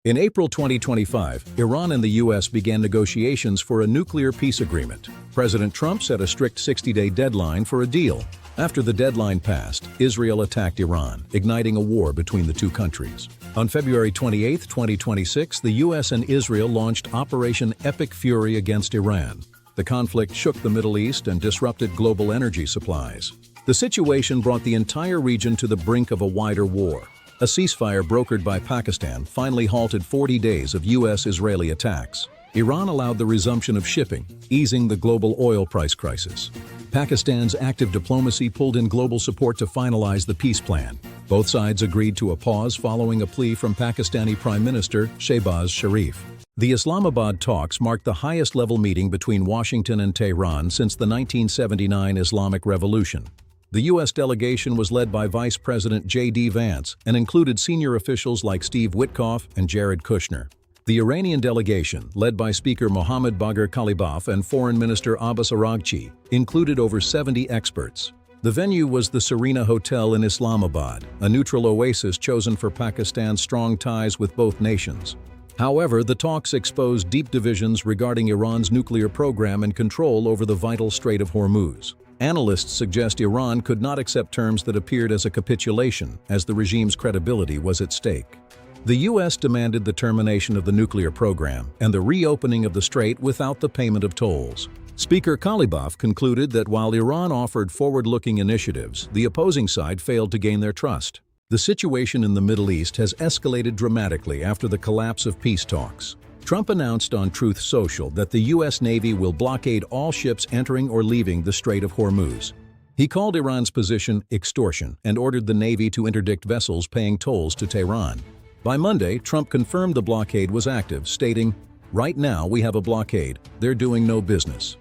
In April 2025, Iran and the U.S. began negotiations for a nuclear peace agreement. President Trump set a strict 60-day deadline for a deal. After the deadline passed, Israel attacked Iran, igniting a war between the two countries. On February 28, 2026, the U.S. and Israel launched Operation Epic Fury against Iran. The conflict shook the Middle East and disrupted global energy supplies. The situation brought the entire region to the brink of a wider war. A ceasefire brokered by Pakistan finally halted 40 days of U.S.-Israeli attacks. Iran allowed the resumption of shipping, easing the global oil price crisis. Pakistan's active diplomacy pulled in global support to finalize the peace plan. Both sides agreed to a pause following a plea from Pakistani Prime Minister Shehbaz Sharif. The Islamabad talks marked the highest-level meeting between Washington and Tehran since the 1979 Islamic Revolution. The U.S. delegation was led by Vice President J.D. Vance and included senior officials like Steve Witkoff and Jared Kushner. The Iranian delegation, led by Speaker Mohammad Bagher Ghalibaf and Foreign Minister Abbas Araghchi, included over 70 experts. The venue was the Serena Hotel in Islamabad, a neutral oasis chosen for Pakistan's strong ties with both nations. However, the talks exposed deep divisions regarding Iran's nuclear program and control over the vital Strait of Hormuz. Analysts suggest Iran could not accept terms that appeared as a capitulation, as the regime's credibility was at stake. The U.S. demanded the termination of the nuclear program and the reopening of the strait without the payment of tolls. Speaker Ghalibaf concluded that while Iran offered forward-looking initiatives, the opposing side failed to gain their trust. The situation in the Middle East has escalated dramatically after the collapse of peace talks. Trump announced on Truth Social that the U.S. Navy will blockade all ships entering or leaving the Strait of Hormuz. He called Iran's position extortion and ordered the Navy to interdict vessels paying tolls to Tehran. By Monday, Trump confirmed the blockade was active, stating, "Right now we have a blockade. They're doing no business."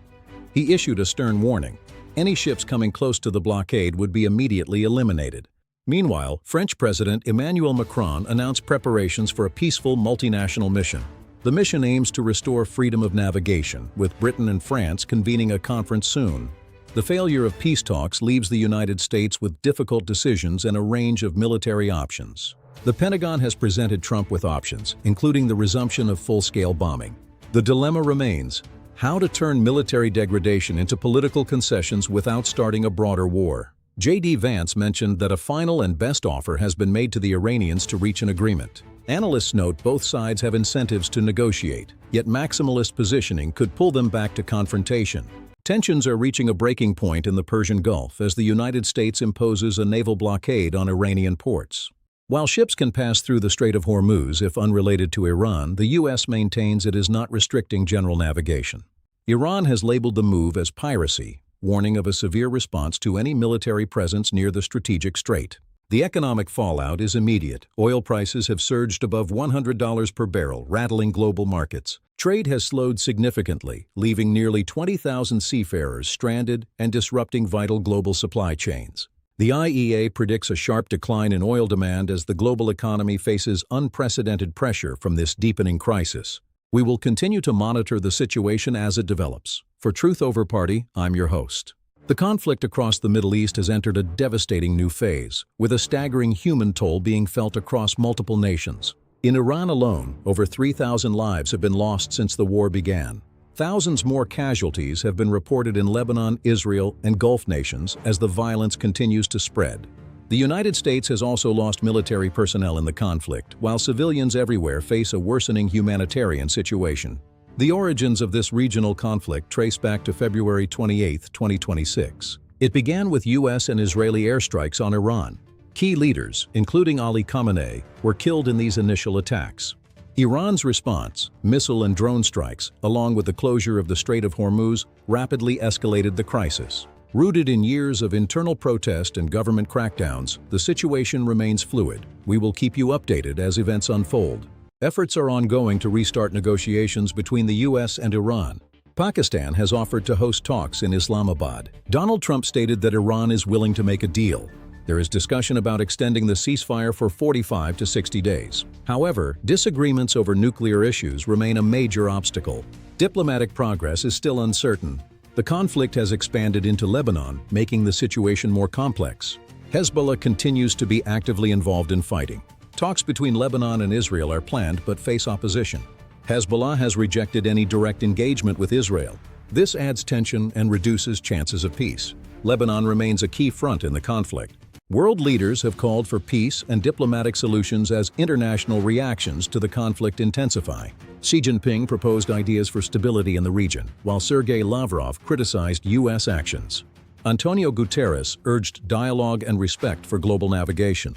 He issued a stern warning. Any ships coming close to the blockade would be immediately eliminated. Meanwhile, French President Emmanuel Macron announced preparations for a peaceful multinational mission. The mission aims to restore freedom of navigation, with Britain and France convening a conference soon. The failure of peace talks leaves the United States with difficult decisions and a range of military options. The Pentagon has presented Trump with options, including the resumption of full-scale bombing. The dilemma remains: how to turn military degradation into political concessions without starting a broader war. J.D. Vance mentioned that a final and best offer has been made to the Iranians to reach an agreement. Analysts note both sides have incentives to negotiate, yet maximalist positioning could pull them back to confrontation. Tensions are reaching a breaking point in the Persian Gulf as the United States imposes a naval blockade on Iranian ports. While ships can pass through the Strait of Hormuz if unrelated to Iran, the U.S. maintains it is not restricting general navigation. Iran has labeled the move as piracy, warning of a severe response to any military presence near the strategic strait. The economic fallout is immediate. Oil prices have surged above $100 per barrel, rattling global markets. Trade has slowed significantly, leaving nearly 20,000 seafarers stranded and disrupting vital global supply chains. The IEA predicts a sharp decline in oil demand as the global economy faces unprecedented pressure from this deepening crisis. We will continue to monitor the situation as it develops. For Truth Over Party, I'm your host. The conflict across the Middle East has entered a devastating new phase, with a staggering human toll being felt across multiple nations. In Iran alone, over 3,000 lives have been lost since the war began. Thousands more casualties have been reported in Lebanon, Israel, and Gulf nations as the violence continues to spread. The United States has also lost military personnel in the conflict, while civilians everywhere face a worsening humanitarian situation. The origins of this regional conflict trace back to February 28, 2026. It began with U.S. and Israeli airstrikes on Iran. Key leaders, including Ali Khamenei, were killed in these initial attacks. Iran's response, missile and drone strikes, along with the closure of the Strait of Hormuz, rapidly escalated the crisis. Rooted in years of internal protest and government crackdowns, the situation remains fluid. We will keep you updated as events unfold. Efforts are ongoing to restart negotiations between the U.S. and Iran. Pakistan has offered to host talks in Islamabad. Donald Trump stated that Iran is willing to make a deal. There is discussion about extending the ceasefire for 45 to 60 days. However, disagreements over nuclear issues remain a major obstacle. Diplomatic progress is still uncertain. The conflict has expanded into Lebanon, making the situation more complex. Hezbollah continues to be actively involved in fighting. Talks between Lebanon and Israel are planned but face opposition. Hezbollah has rejected any direct engagement with Israel. This adds tension and reduces chances of peace. Lebanon remains a key front in the conflict. World leaders have called for peace and diplomatic solutions as international reactions to the conflict intensify. Xi Jinping proposed ideas for stability in the region, while Sergei Lavrov criticized U.S. actions. Antonio Guterres urged dialogue and respect for global navigation.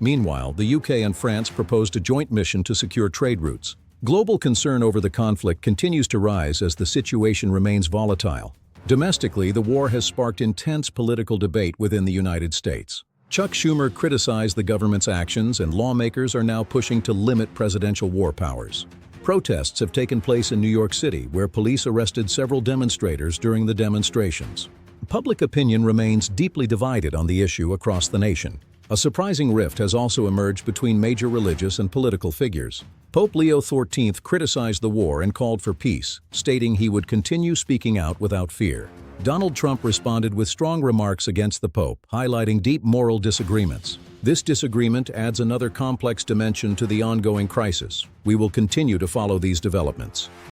Meanwhile, the UK and France proposed a joint mission to secure trade routes. Global concern over the conflict continues to rise as the situation remains volatile. Domestically, the war has sparked intense political debate within the United States. Chuck Schumer criticized the government's actions, and lawmakers are now pushing to limit presidential war powers. Protests have taken place in New York City, where police arrested several demonstrators during the demonstrations. Public opinion remains deeply divided on the issue across the nation. A surprising rift has also emerged between major religious and political figures. Pope Leo XIV criticized the war and called for peace, stating he would continue speaking out without fear. Donald Trump responded with strong remarks against the Pope, highlighting deep moral disagreements. This disagreement adds another complex dimension to the ongoing crisis. We will continue to follow these developments.